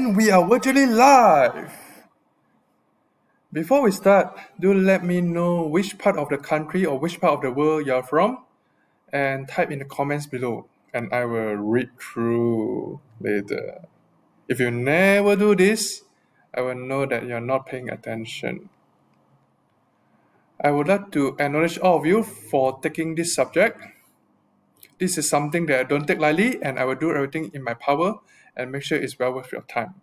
And we are virtually live. Before we start, do let me know which part of the country or which part of the world you're from and type in the comments below and I will read through later. If you never do this, I will know that you're not paying attention. I would like to acknowledge all of you for taking this subject. This is something that I don't take lightly and I will do everything in my power and make sure it's well worth your time.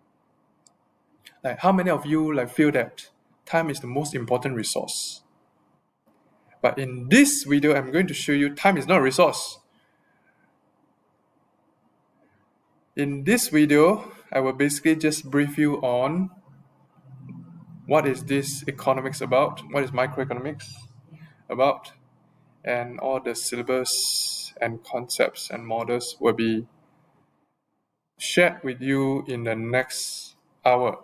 Like, how many of you feel that time is the most important resource? But in this video, I'm going to show you time is not a resource. In this video, I will basically just brief you on what is this economics about, what is microeconomics about, and all the syllabus and concepts and models will be shared with you in the next hour.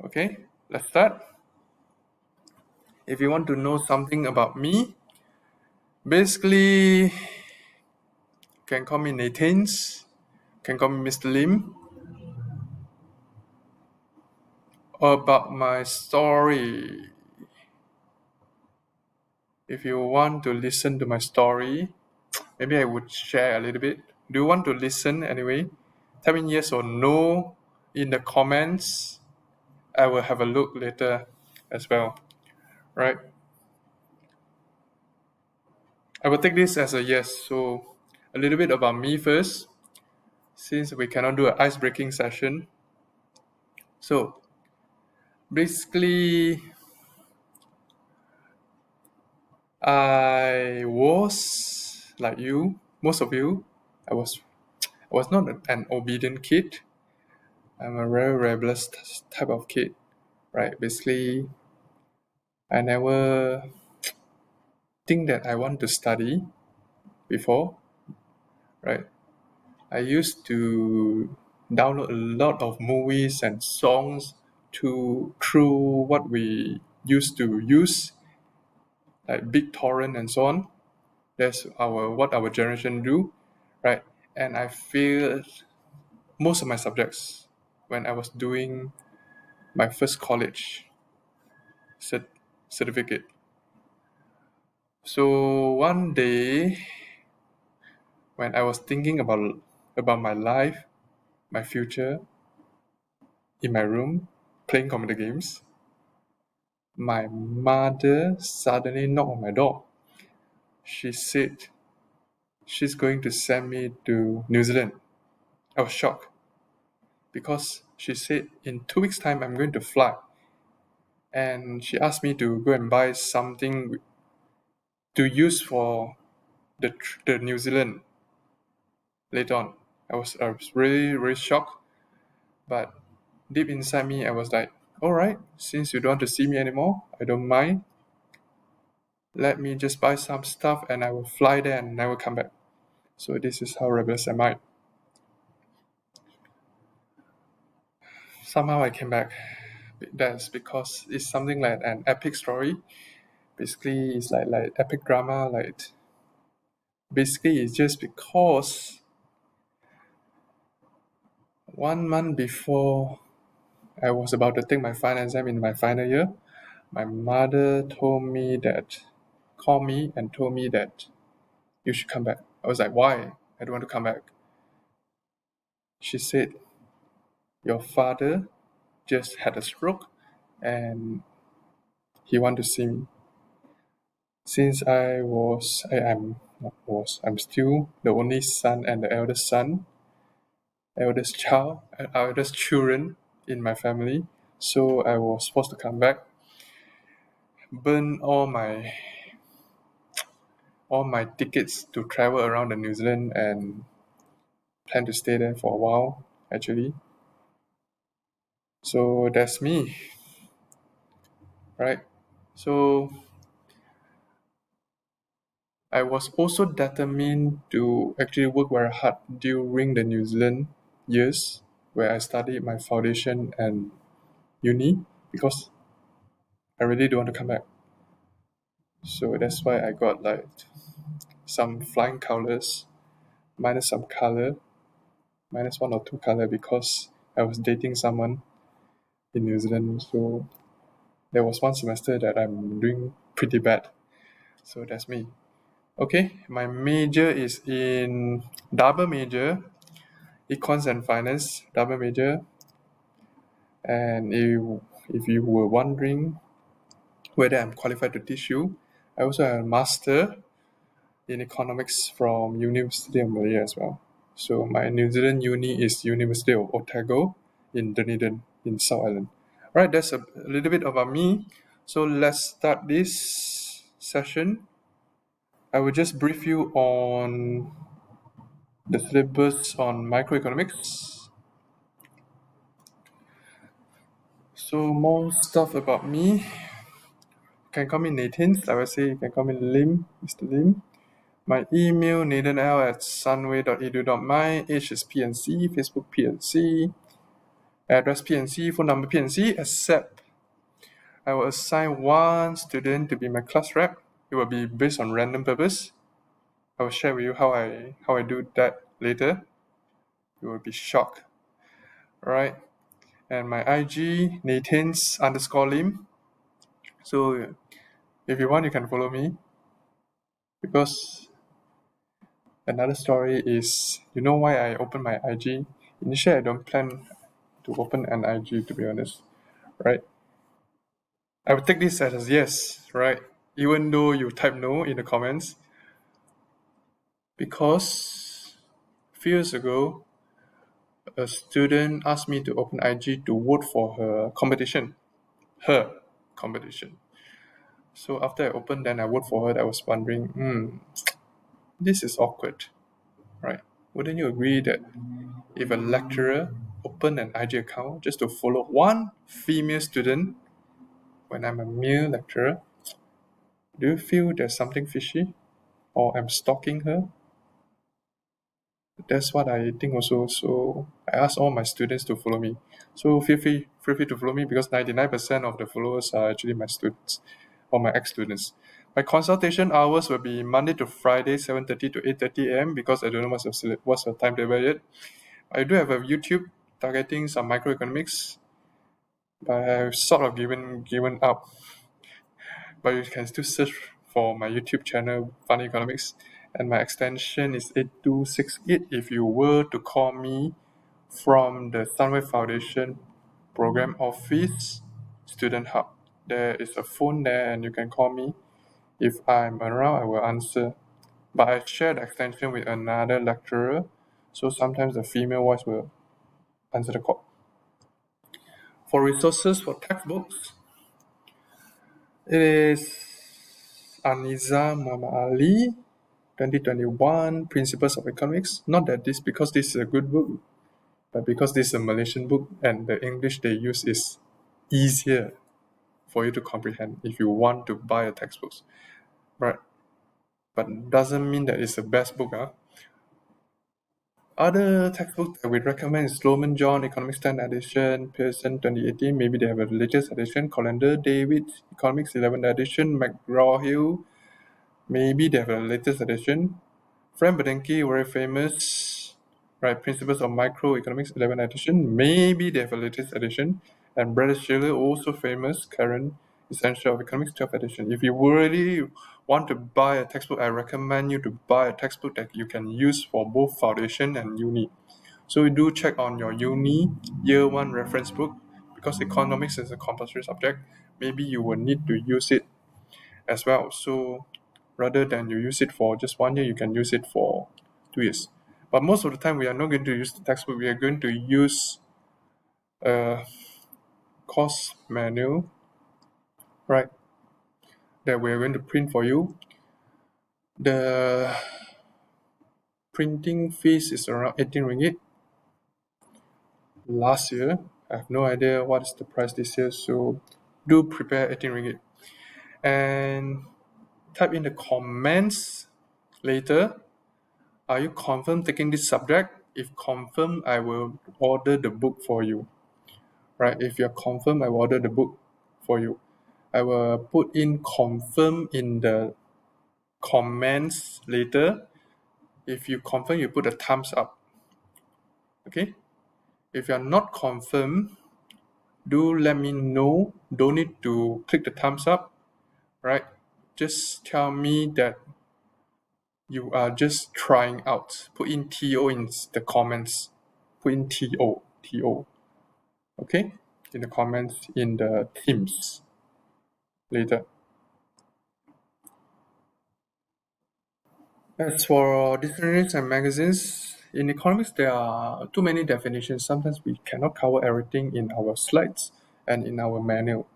Okay, let's start. If you want to know something about me, basically, you can call me Natheinz, can call me Mr. Lim. About my story. If you want to listen to my story, maybe I would share a little bit. Do you want to listen anyway? Type in yes or no in the comments. I will have a look later as well. Right? I will take this as a yes. So a little bit about me first, since we cannot do an ice-breaking session. So basically, I was like you, most of you. I was not an obedient kid. I'm a very rebellious type of kid, right? Basically, I never think that I want to study before, right? I used to download a lot of movies and songs through what we used to use, like BitTorrent and so on. That's what our generation do, right? And I failed most of my subjects when I was doing my first college certificate. So one day, when I was thinking about my life, my future, in my room, playing computer games, my mother suddenly knocked on my door. She said she's going to send me to New Zealand. I was shocked because she said in 2 weeks' time I'm going to fly. And she asked me to go and buy something to use for the New Zealand later on. I was really, really shocked. But deep inside me, I was like, all right, since you don't want to see me anymore, I don't mind. Let me just buy some stuff and I will fly there and never come back. So this is how rebellious am I. Somehow I came back. That's because it's something like an epic story. Basically, it's like epic drama. Basically, it's just because 1 month before I was about to take my final exam in my final year, my mother called me and told me that you should come back. I was like, why? I don't want to come back. She said, your father just had a stroke and he wanted to see me. Since I'm still the only son and the eldest children in my family. So I was supposed to come back, burn all my tickets to travel around the New Zealand and plan to stay there for a while, actually. So that's me, right? So I was also determined to actually work very hard during the New Zealand years where I studied my foundation and uni because I really don't want to come back. So that's why I got some flying colors, minus some color, minus 1 or 2 color because I was dating someone in New Zealand, so there was one semester that I'm doing pretty bad. So that's me. Okay, my major is in double major, econs and finance, double major. And if you were wondering whether I'm qualified to teach you, I also have a master in economics from University of Malaya as well. So my New Zealand uni is University of Otago in Dunedin in South Island. Alright, that's a little bit about me. So let's start this session. I will just brief you on the syllabus on microeconomics. So more stuff about me. You can call me Natheinz. I will say you can call me Lim, Mr. Lim. My email, nathanl@sunway.edu.my, age is PNC, Facebook PNC, address PNC, phone number PNC, except I will assign one student to be my class rep. It will be based on random purpose. I will share with you how I do that later. You will be shocked. Alright. And my IG, Natheinz_Lim. So if you want, you can follow me. Because another story is, you know why I opened my IG? Initially, I don't plan to open an IG, to be honest, right? I would take this as yes, right? Even though you type no in the comments, because a few years ago, a student asked me to open IG to vote for her competition. So after I opened, then I vote for her. I was wondering, this is awkward, right? Wouldn't you agree that if a lecturer opened an IG account just to follow one female student when I'm a male lecturer, do you feel there's something fishy? Or I'm stalking her? That's what I think also. So I asked all my students to follow me. So feel free to follow me because 99% of the followers are actually my students or my ex-students. My consultation hours will be Monday to Friday, 7:30 to 8:30 a.m. because I don't know what's the timetable yet. I do have a YouTube targeting some microeconomics, but I've sort of given up. But you can still search for my YouTube channel, Funny Economics, and my extension is 8268 if you were to call me from the Sunway Foundation Program Office Student Hub. There is a phone there and you can call me. If I'm around, I will answer. But I share the extension with another lecturer, so sometimes the female voice will answer the call. For resources for textbooks, it is Aniza Muhammad Ali, 2021, Principles of Economics. Not that because this is a good book, but because this is a Malaysian book and the English they use is easier for you to comprehend if you want to buy a textbook. Right. But doesn't mean that it's the best book. Other textbooks that we recommend is Sloman John, Economics 10 edition, Pearson 2018. Maybe they have a latest edition. Colander David, Economics 11 edition. McGraw-Hill, maybe they have a latest edition. Frank Bernanke, very famous, right? Principles of Microeconomics 11 edition. Maybe they have a latest edition. And Brother Schiller, also famous, current Essential of Economics 12 edition. If you really want to buy a textbook, I recommend you to buy a textbook that you can use for both foundation and uni. So you do check on your uni year 1 reference book because economics is a compulsory subject. Maybe you will need to use it as well. So rather than you use it for just 1 year, you can use it for 2 years. But most of the time, we are not going to use the textbook. We are going to use a course manual, right, that we are going to print for you. The printing fees is around 18 ringgit. Last year, I have no idea what is the price this year, so do prepare 18 ringgit. And type in the comments later. Are you confirmed taking this subject? If confirmed, I will order the book for you. Right? If you're confirmed, I will order the book for you. I will put in confirm in the comments later. If you confirm, you put a thumbs up. Okay? If you're not confirmed, do let me know. Don't need to click the thumbs up, right? Just tell me that you are just trying out. Put in TO in the comments. Put in TO, okay? In the comments in the Teams later. As for dictionaries and magazines, in economics there are too many definitions. Sometimes we cannot cover everything in our slides and in our manual.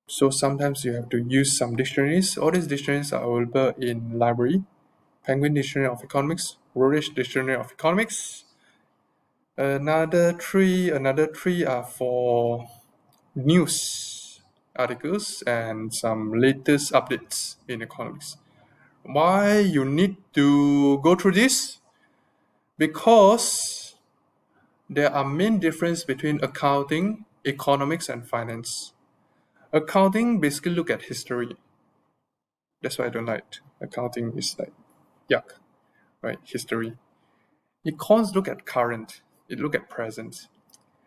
So sometimes you have to use some dictionaries. All these dictionaries are available in library. Penguin Dictionary of Economics, Routledge Dictionary of Economics. Another three are for news articles and some latest updates in economics. Why you need to go through this? Because there are main difference between accounting, economics, and finance. Accounting basically look at history. That's why I don't like accounting. Is like yuck, right? History. Econs look at current. It look at present,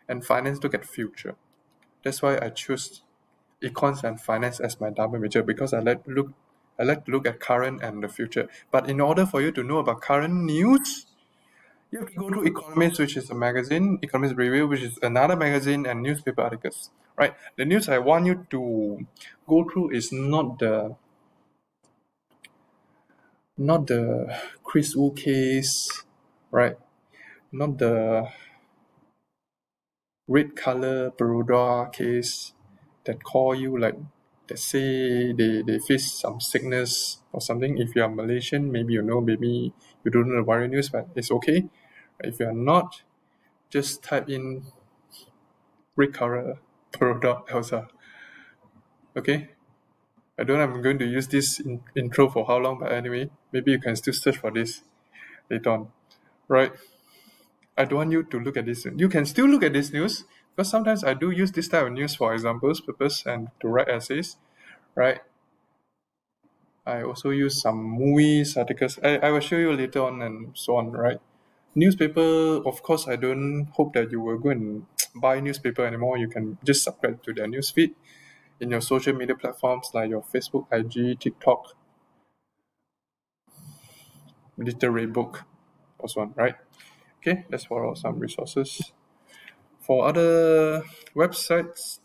and finance look at future. That's why I choose econs and finance as my double major because I like to look at current and the future. But in order for you to know about current news, you have to go to Economist, which is a magazine, Economist Review, which is another magazine, and newspaper articles. Right? The news I want you to go through is not the Chris Wu case, right? Not the red color Baroda case that call you like that say they face some sickness or something. If you are Malaysian, maybe you know, maybe you don't know the viral news, but it's okay. If you are not, just type in red color Baroda Elsa. Okay? I don't know I'm going to use this intro for how long, but anyway, maybe you can still search for this later on. Right? I don't want you to look at this. You can still look at this news because sometimes I do use this type of news for examples purpose and to write essays, right? I also use some movies, articles. I will show you later on and so on, right? Newspaper, of course, I don't hope that you will go and buy newspaper anymore. You can just subscribe to their news feed in your social media platforms like your Facebook, IG, TikTok, literary book, or so on, right? Okay, that's for some resources. For other websites,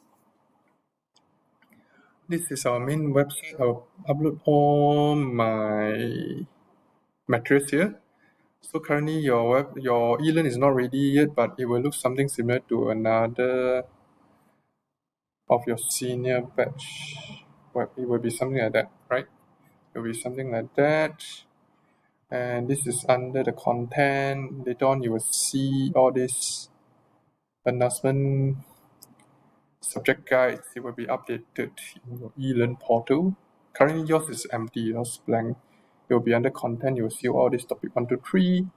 this is our main website. I'll upload all my materials here. So currently your e-learn is not ready yet, but it will look something similar to another of your senior batch. Well, it will be something like that, right? It will be something like that. And this is under the content. Later on you will see all this announcement subject guides. It will be updated in your e-learn portal. Currently yours is empty, yours blank. It will be under content. You will see all this topic 1, 2, 3.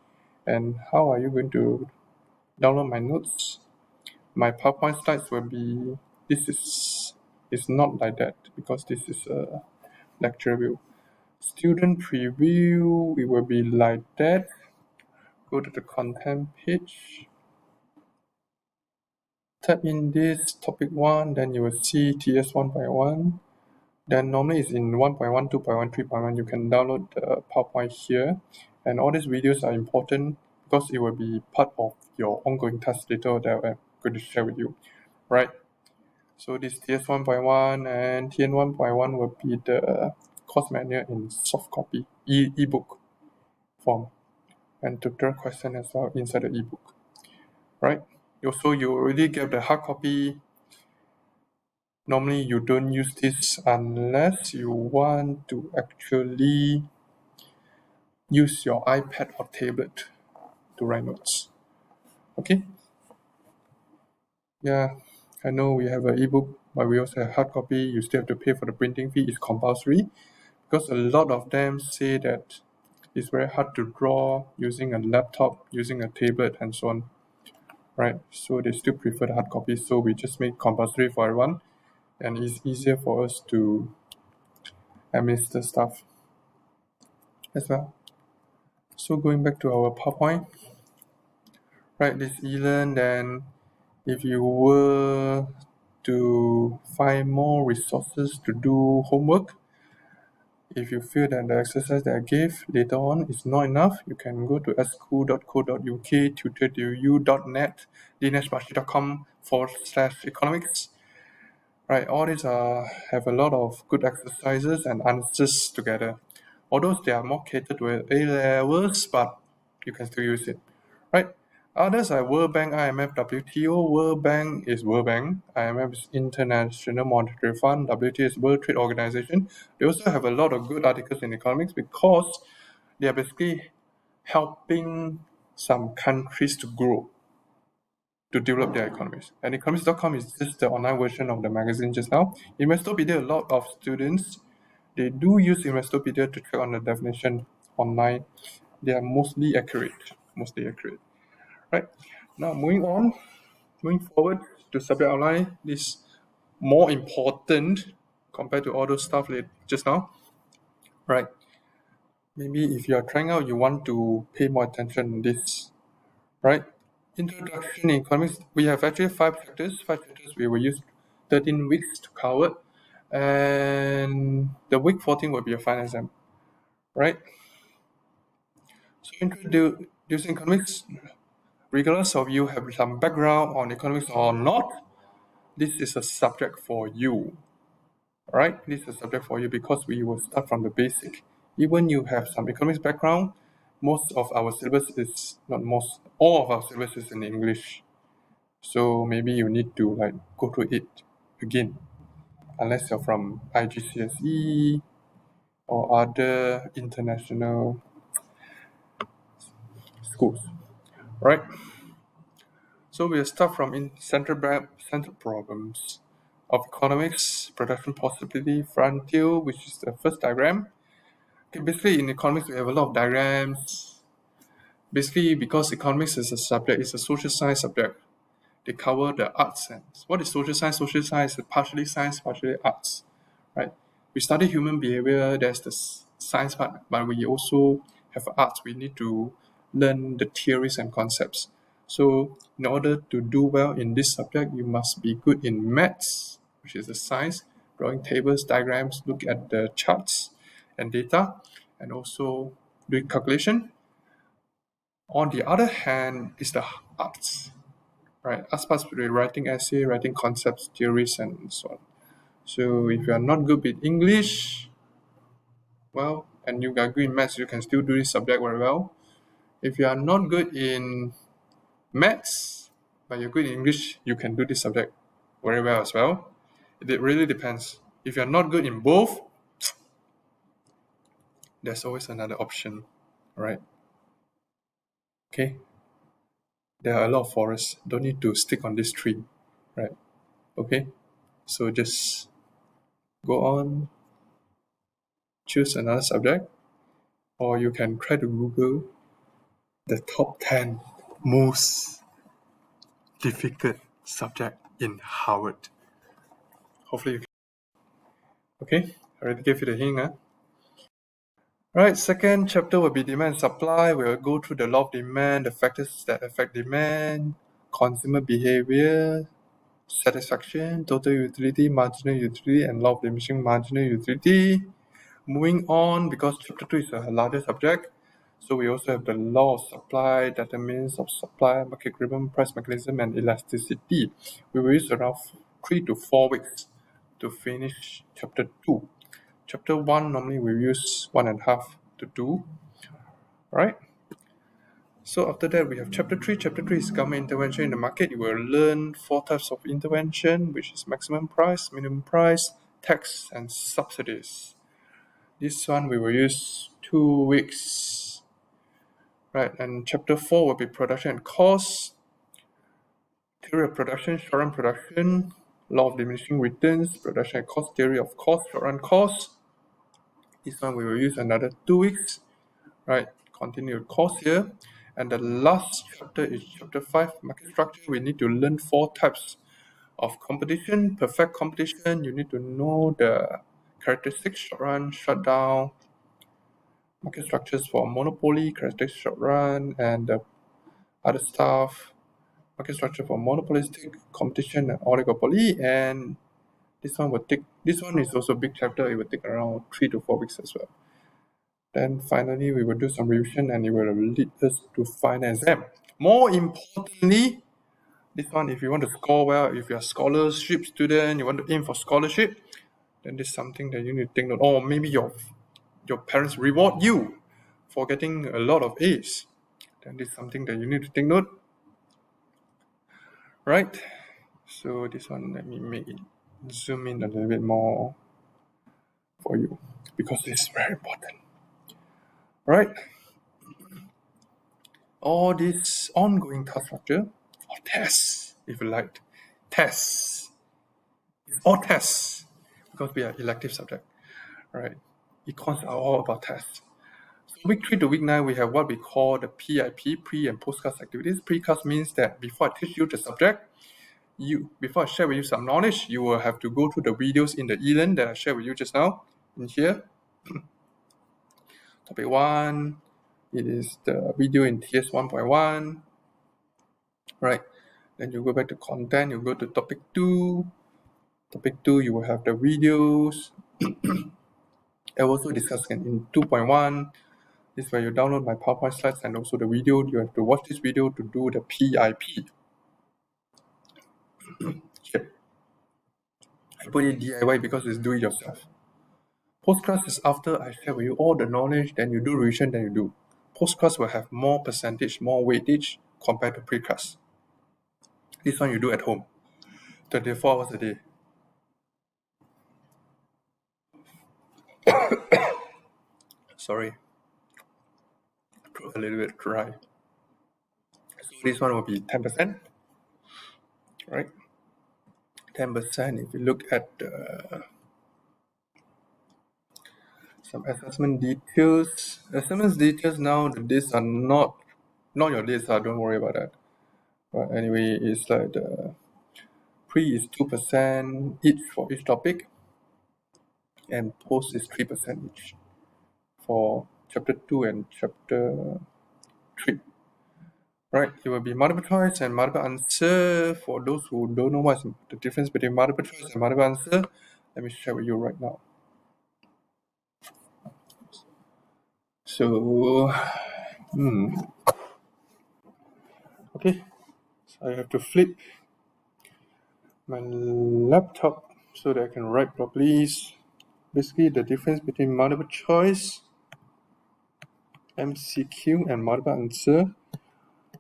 And how are you going to download my notes? My PowerPoint slides will be, this is not like that because this is a lecture view. Student preview, it will be like that. Go to the content page. Type in this topic 1, then you will see TS 1.1. Then normally it's in 1.1, 2.1, 3.1. You can download the PowerPoint here. And all these videos are important because it will be part of your ongoing task later that I'm going to share with you, right? So this TS 1.1 and TN 1.1 will be the course manual in soft copy, ebook form, and tutorial question as well inside the ebook, right? Also, you already get the hard copy. Normally, you don't use this unless you want to actually use your iPad or tablet to write notes. Okay? Yeah, I know we have an ebook, but we also have hard copy. You still have to pay for the printing fee. It's compulsory because a lot of them say that it's very hard to draw using a laptop, using a tablet, and so on. Right? So they still prefer the hard copy. So we just make compulsory for everyone, and it's easier for us to administer stuff as well. So going back to our PowerPoint, right? This e-learn, then if you were to find more resources to do homework, if you feel that the exercise that I gave later on is not enough, you can go to school.co.uk, tutor.u.net, dineshbashi.com/economics. Right, all these have a lot of good exercises and answers together. Although they are more catered to A levels, but you can still use it. Right? Others are World Bank, IMF, WTO. World Bank is World Bank, IMF is International Monetary Fund, WTO is World Trade Organization. They also have a lot of good articles in economics because they are basically helping some countries to grow, to develop their economies. And economics.com is just the online version of the magazine just now. Investopedia, a lot of students, they do use Investopedia to check on the definition online. They are mostly accurate. Right? Now moving forward to subject outline, this more important compared to all those stuff just now. Right. Maybe if you are trying out, you want to pay more attention on this. Right? Introduction in economics, we have actually 5 chapters. 5 chapters we will use 13 weeks to cover. And the week 14 will be a final exam. Right? So introducing economics, regardless of you have some background on economics or not, this is a subject for you. Right? This is a subject for you because we will start from the basic. Even you have some economics background, most of our syllabus is not most, all of our syllabus is in English. So maybe you need to go through it again, unless you're from IGCSE or other international schools, right? So we'll start from central problems of economics, production possibility, frontier, which is the first diagram. Okay, basically in economics we have a lot of diagrams. Basically because economics is a subject, it's a social science subject. They cover the arts and what is social science? Social science is partially science, partially arts, right? We study human behavior, there's the science part, but we also have arts. We need to learn the theories and concepts. So in order to do well in this subject, you must be good in maths, which is the science, drawing tables, diagrams, look at the charts and data, and also doing calculation. On the other hand is the arts, right? Arts part will be writing essay, writing concepts, theories, and so on. So if you are not good with English, well, and you are good in maths, you can still do this subject very well. If you are not good in maths, but you're good in English, you can do this subject very well as well. It really depends. If you're not good in both, there's always another option, right? Okay. There are a lot of forests. Don't need to stick on this tree, right? Okay. So just go on, choose another subject, or you can try to Google the top 10 most difficult subject in Harvard. Hopefully you can. Okay, I already gave you the hint. Right, second chapter will be demand and supply. We'll go through the law of demand, the factors that affect demand, consumer behavior, satisfaction, total utility, marginal utility, and law of diminishing marginal utility. Moving on, because chapter 2 is a larger subject, so we also have the law of supply, determinants of supply, market equilibrium, price mechanism, and elasticity. We will use around 3 to 4 weeks to finish chapter 2. Chapter 1, normally we use 1.5 to 2, right? So after that, we have chapter 3. Chapter 3 is government intervention in the market. You will learn 4 types of intervention, which is maximum price, minimum price, tax, and subsidies. This one we will use 2 weeks. Right, and chapter 4 will be production and cost, theory of production, short-run production, law of diminishing returns, production and cost, theory of cost, short-run cost. This one we will use another 2 weeks. Right, continue course here. And the last chapter is chapter 5, market structure. We need to learn 4 types of competition. Perfect competition, you need to know the characteristics, short run, shutdown, market structures for monopoly, characteristics, short run, and the other stuff. market structure for monopolistic competition and oligopoly, and this one is also a big chapter. It will take around 3 to 4 weeks as well. Then finally, we will do some revision and it will lead us to final exam. More importantly, this one, if you want to score well, if you're a scholarship student, you want to aim for scholarship, then this is something that you need to take note. Or maybe your parents reward you for getting a lot of A's. Then this is something that you need to take note. Right? So this one, let me make it zoom in a little bit more for you because it's very important. Right? All this ongoing task structure, or tests, if you like, tests, all tests, because we are elective subject, right? Econs are all about tests. So week 3 to week 9, we have what we call the PIP, pre and post-class activities. Pre-class means that before I teach you the subject, before I share with you some knowledge, you will have to go through the videos in the e-learn that I shared with you just now in here. Topic 1, it is the video in TS 1.1, right? Then you go back to content, you go to topic 2. Topic 2, you will have the videos. I also discussed in 2.1. This is where you download my PowerPoint slides and also the video. You have to watch this video to do the PIP. Here. I put it DIY because it's do it yourself. Post-class is after I share with you all the knowledge, then you do revision, then you do. Post-class will have more percentage, more weightage compared to pre-class. This one you do at home, 24 hours a day. Sorry, a little bit dry. So this one will be 10%, right? 10%. If you look at some assessment details, now, these are not your days, don't worry about that. But anyway, it's like the pre is 2% each for each topic, and post is 3% each for chapter 2 and chapter 3. Right, it will be multiple choice and multiple answer. For those who don't know what's the difference between multiple choice and multiple answer, let me share with you right now. So, okay, so I have to flip my laptop so that I can write properly. Basically, the difference between multiple choice, MCQ, and multiple answer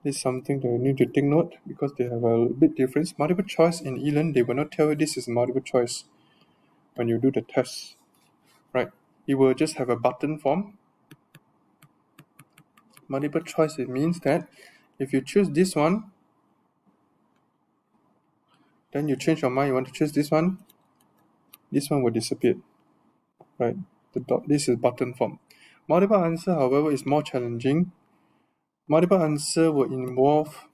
is something that you need to take note because they have a big difference. Multiple choice in e-learn, they will not tell you this is multiple choice when you do the test, right? It will just have a button form. Multiple choice, it means that if you choose this one, then you change your mind, you want to choose this one will disappear, right? This is button form. Multiple answer, however, is more challenging. Multiple answer will involve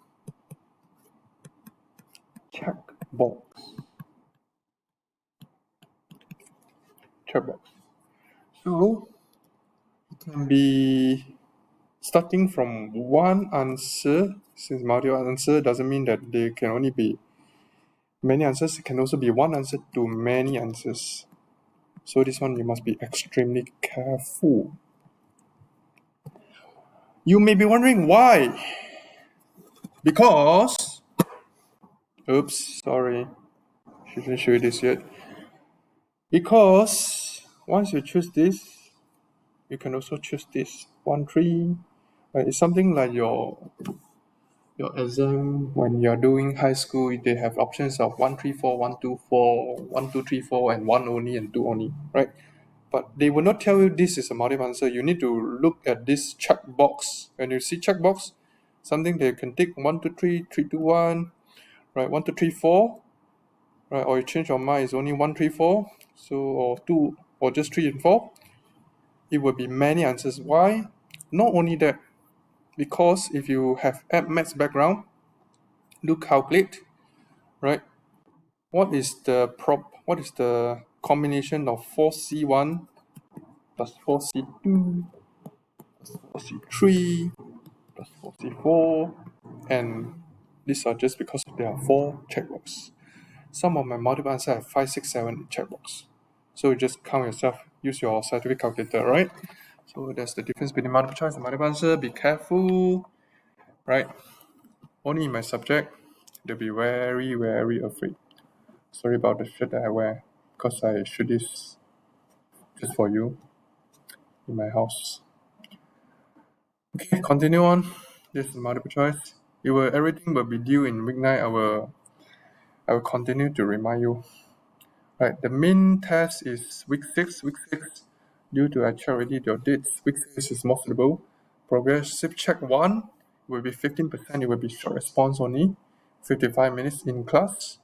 checkbox. So it can be starting from one answer. Since multiple answer doesn't mean that there can only be many answers, it can also be one answer to many answers. So this one you must be extremely careful. You may be wondering why. Because, oops, sorry, shouldn't show you this yet. Because once you choose this, you can also choose this 1, 3. It's something like your exam when you're doing high school. They have options of 1, 3, 4, 1, 2, 4, 1, 2, 3, 4, and 1 only and 2 only, right? But they will not tell you this is a multiple answer. You need to look at this checkbox. When you see checkbox, something that you can tick 1, 2, 3, 3, 2, 1, right? 1, 2, 3, 4, right? Or you change your mind, it's only 1, 3, 4. So, or 2, or just 3 and 4. It will be many answers. Why? Not only that, because if you have maths background, do calculate, right? What is the combination of 4C1 plus 4C2 plus 4C3 plus 4C4 and These are just because there are 4 checkboxes. Some of my multiple answer have 5, 6, 7 checkbox. So you just count yourself, use your scientific calculator, right? So that's the difference between multiple choice and multiple answer. Be careful, right? Only in my subject, they'll be very, very afraid. Sorry about the shirt that I wear, because I shoot this just for you in my house. Okay, continue on. This is multiple choice. Everything will be due in week 9. I will continue to remind you. Right, the main test is week 6. Week 6, due to I check already your dates, week 6 is more suitable. Progressive check 1 will be 15%. It will be short response only, 55 minutes in class.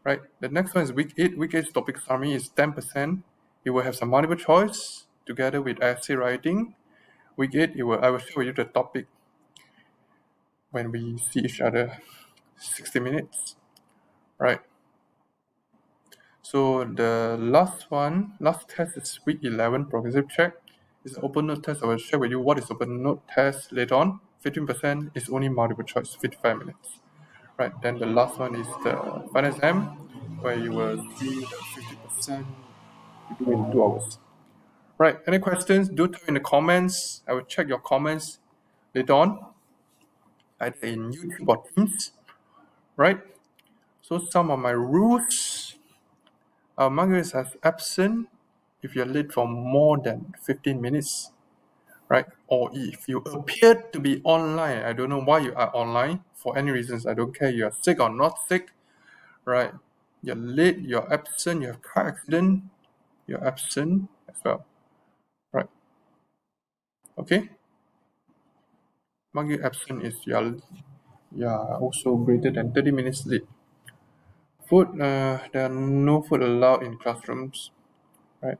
Right, the next one is week 8. Week 8 topic summary is 10%. It will have some multiple choice together with essay writing. Week 8, I will share with you the topic when we see each other 60 minutes. Right. So the last test is week 11 progressive check. It's an open note test. I will share with you what is open note test later on. 15% is only multiple choice, 55 minutes. Right, then the last one is the final exam, where you will see the 50% you do in 2 hours. Right, any questions? Do tell in the comments. I will check your comments later on, either in YouTube or Teams. Right, so some of my rules. Among us as absent if you're late for more than 15 minutes, right? Or if you appear to be online, I don't know why you are online, for any reasons, I don't care, you're sick or not sick, right? You're late, you're absent, you have car accident, you're absent as well, right? Okay? Mark you absent is you're also greater than 30 minutes late. Food, there are no food allowed in classrooms, right?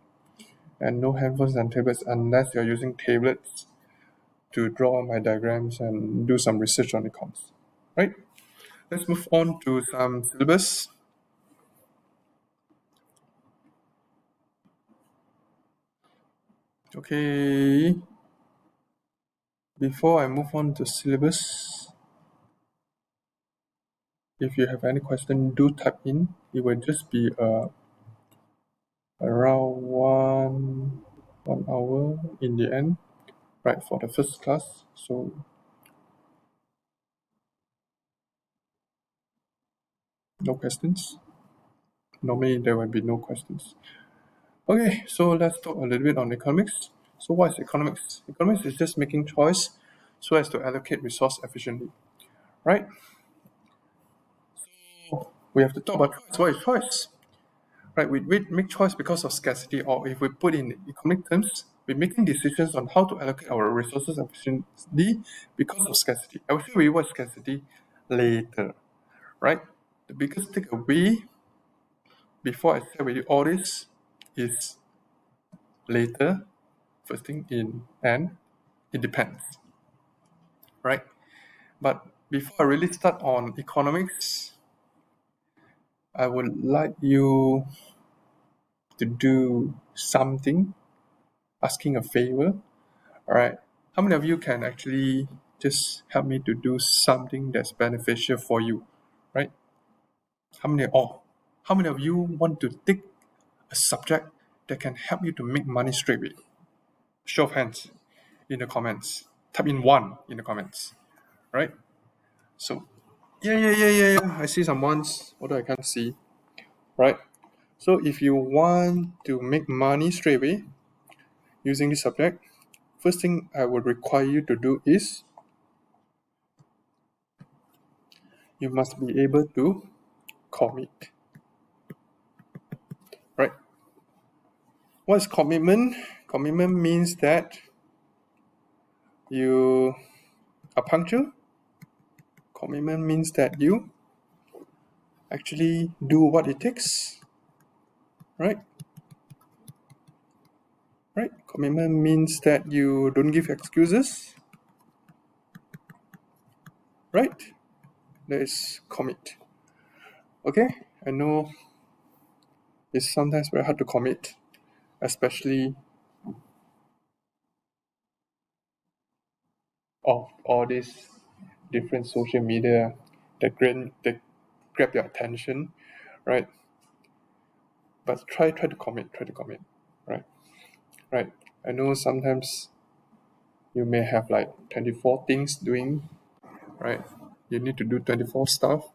And no handphones and tablets unless you're using tablets to draw my diagrams and do some research on econs. Right? Let's move on to some syllabus. Okay. Before I move on to syllabus, if you have any question, do type in. It will just be around one hour in the end, right, for the first class. So no questions. Normally there will be no questions. Okay, so let's talk a little bit on economics. So what is economics? Economics is just making choice so as to allocate resource efficiently, right? So we have to talk about choice. What is choice? Right, we make choice because of scarcity, or if we put in economic terms, we're making decisions on how to allocate our resources efficiently because of scarcity. I will show you what scarcity later, right? The biggest takeaway before I share with you all this is later, first thing in and it depends, right? But before I really start on economics, I would like you to do something, asking a favor. All right. How many of you can actually just help me to do something that's beneficial for you, right? How many of you want to take a subject that can help you to make money straight away? Show of hands in the comments. Type in 1 in the comments, right? So, yeah. I see some ones, although I can't see, right? So if you want to make money straight away using this subject, first thing I would require you to do is you must be able to commit, right? What is commitment? Commitment means that you are punctual. Commitment means that you actually do what it takes, right? Right? Commitment means that you don't give excuses, right? That is commit. Okay? I know it's sometimes very hard to commit, especially of all these different social media that grab your attention, right? But try to commit, right? Right. I know sometimes you may have like 24 things doing, right? You need to do 24 stuff,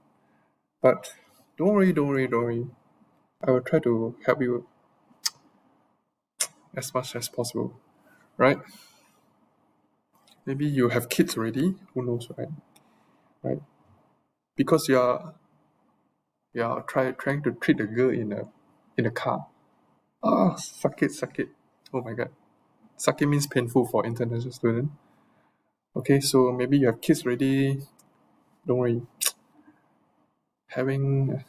but don't worry. I will try to help you as much as possible, right? Maybe you have kids already, who knows, right? Right? Because you're trying to treat a girl in a car. Suck it. Oh my god. Suck it means painful for international student. Okay, so maybe you have kids already. Don't worry. Having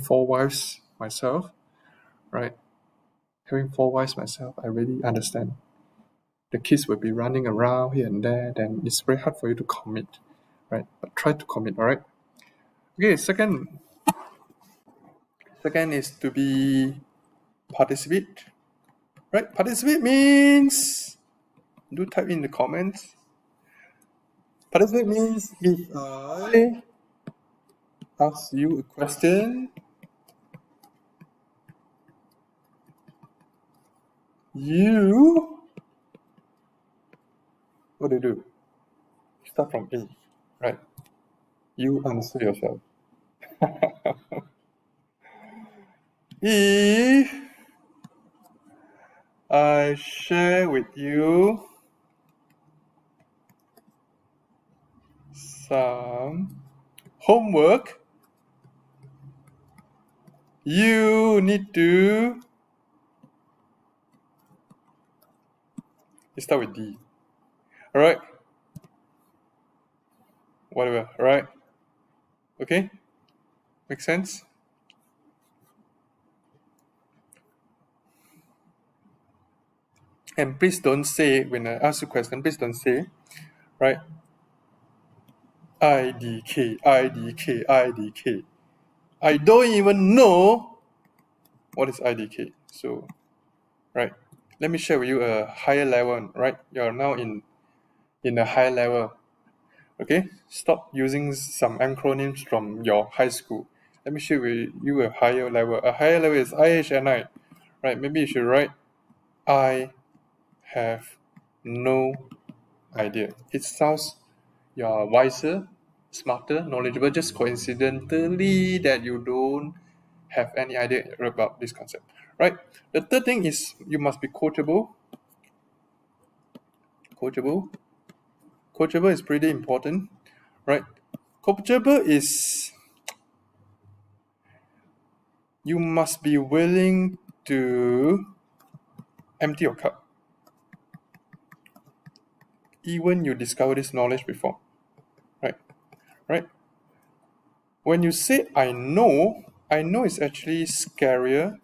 four wives myself, right? Having four wives myself, I really understand. The kids will be running around here and there, then it's very hard for you to commit, right? But try to commit, all right? Okay, second is to be participate, right? Participate means, do type in the comments. Participate means if I ask you a question, you, what do you do? Start from A, right? You answer yourself. If I share with you some homework, you need to start with D. Alright? Whatever, alright? Okay? Make sense? And please don't say, when I ask you a question, please don't say, right? IDK. I don't even know what is IDK. So, right? Let me share with you a higher level, right? You're now in a higher level. Okay? Stop using some acronyms from your high school. Let me share with you a higher level. A higher level is IHNI. Right? Maybe you should write I have no idea. It sounds you're wiser, smarter, knowledgeable, just coincidentally that you don't have any idea about this concept. Right? The third thing is you must be coachable. Coachable is pretty important, right? Coachable is you must be willing to empty your cup. Even you discover this knowledge before. Right? When you say I know is actually scarier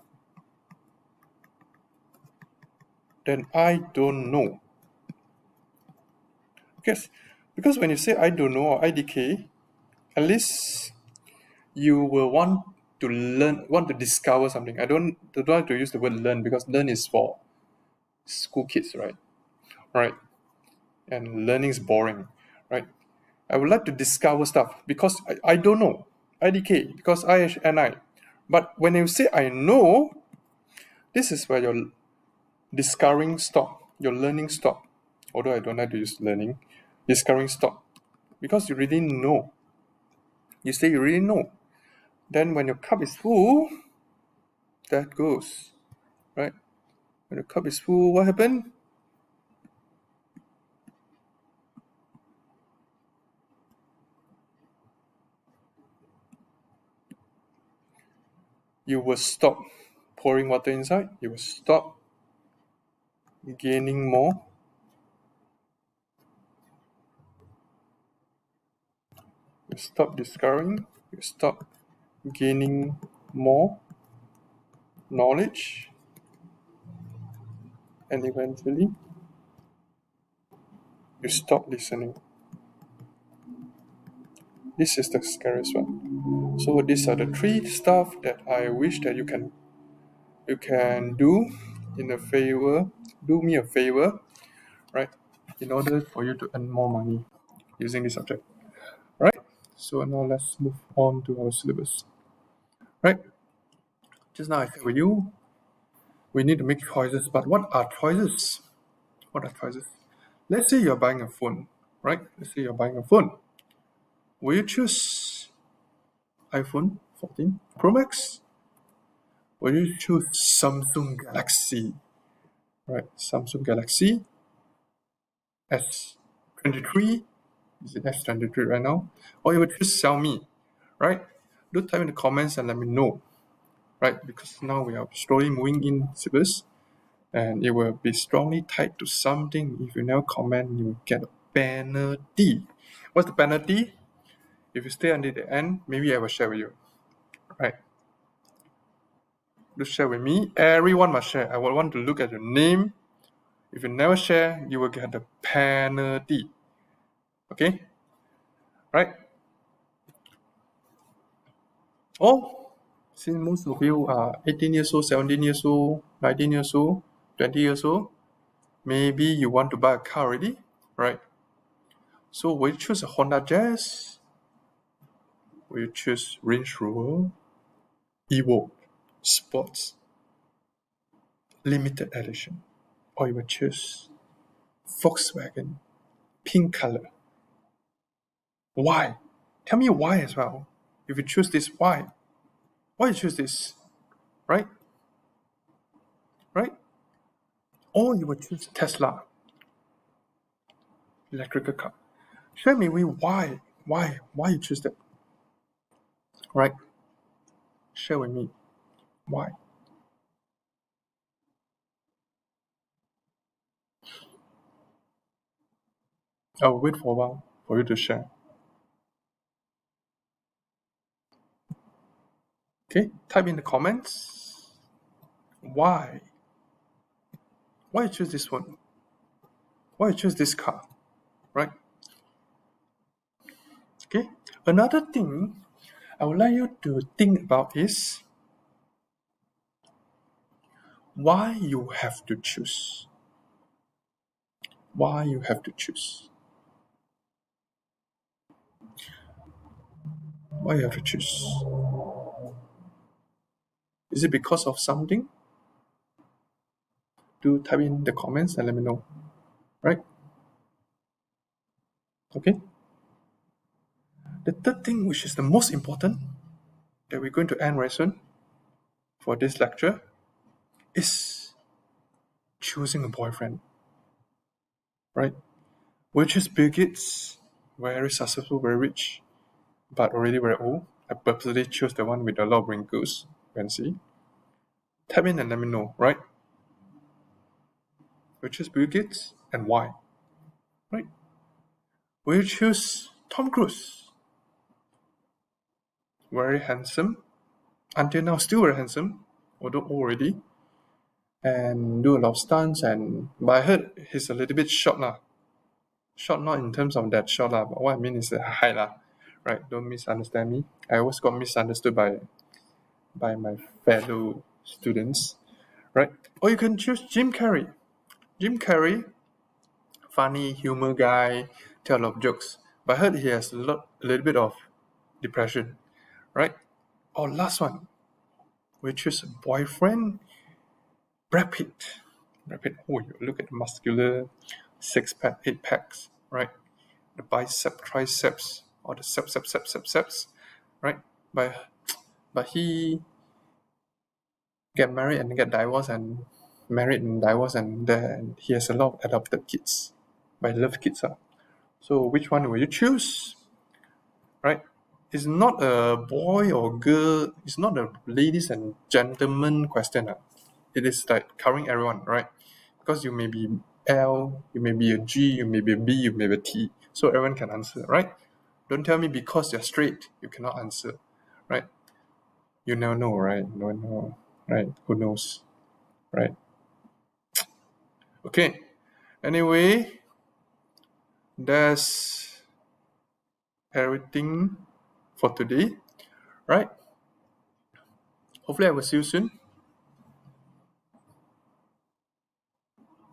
than I don't know. Because when you say I don't know or IDK, at least you will want to learn, want to discover something. I don't like to use the word learn because learn is for school kids, right? Right. And learning is boring, right? I would like to discover stuff because I don't know. IDK, because I. But when you say I know, this is where your discovering stop, your learning stop. Although I don't like to use learning, discovering stop. Because you really know. You say you really know. Then when your cup is full, that goes. Right? When the cup is full, what happened? You will stop pouring water inside. You will stop gaining more. You stop discovering. You stop gaining more knowledge. And eventually, you stop listening. This is the scariest one. So these are the three stuff that I wish that you can do do me a favor, right? In order for you to earn more money using this subject. Right? So now let's move on to our syllabus. Right? Just now I said with you, we need to make choices. But what are choices? What are choices? Let's say you're buying a phone, right? Let's say you're buying a phone. Will you choose iPhone 14 Pro Max? Will you choose Samsung Galaxy? Right, Samsung Galaxy S23. Is it S23 right now? Or you would choose Xiaomi, right? Do type in the comments and let me know, right? Because now we are slowly moving in syllabus and it will be strongly tied to something. If you never comment, you will get a penalty. What's the penalty? If you stay until the end, maybe I will share with you, right? Do share with me. Everyone must share. I will want to look at your name. If you never share, you will get the penalty. Okay? Right? Oh, since most of you are 18 years old, 17 years old, 19 years old, 20 years old, maybe you want to buy a car already, right? So will you choose a Honda Jazz? Will you choose Range Rover, Evoque, Sports, Limited Edition? Or you will choose Volkswagen, pink color? Why? Tell me why as well. If you choose this, why? Why you choose this? Right? Right? Or you would choose Tesla, electrical car. Share me with why. Why you choose that? Right? Share with me. Why? I'll wait for a while for you to share. Okay? Type in the comments. Why? Why you choose this one? Why you choose this car? Right? Okay? Another thing I would like you to think about is why you have to choose. Why you have to choose. Why you have to choose? Is it because of something? Do type in the comments and let me know. Right? Okay? The third thing, which is the most important, that we're going to end very soon for this lecture, is choosing a boyfriend. Right? Which is Bill Gates, very successful, very rich, but already very old. I purposely chose the one with a lot of wrinkles. You can see. Type in and let me know, right? Which is Bill Gates and why? Right? Will you choose Tom Cruise? Very handsome. Until now, still very handsome, although old already. And do a lot of stunts but I heard he's a little bit short lah. Short not in terms of that short lah, but what I mean is the height lah. Right? Don't misunderstand me. I always got misunderstood by my fellow students. Right? Or you can choose Jim Carrey. Jim Carrey, funny humor guy, tell a lot of jokes. But I heard he has a little bit of depression. Right? Or last one, which is boyfriend, Brad Pitt. Brad Pitt, oh, you look at the muscular 6-pack, 8-packs, right? The bicep, triceps, or the seps, right? But he get married and get divorced and married and divorced and then he has a lot of adopted kids. But I love kids. So which one will you choose? Right? It's not a boy or girl, it's not a ladies and gentlemen question. It is like covering everyone, right? Because you may be L, you may be a G, you may be a B, you may be a T. So everyone can answer, right? Don't tell me because you're straight, you cannot answer, right? You never know, right? You never know, right? Who knows, right? Okay. Anyway, that's everything for today, right? Hopefully I will see you soon.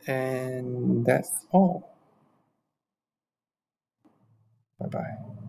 And that's all. Bye bye.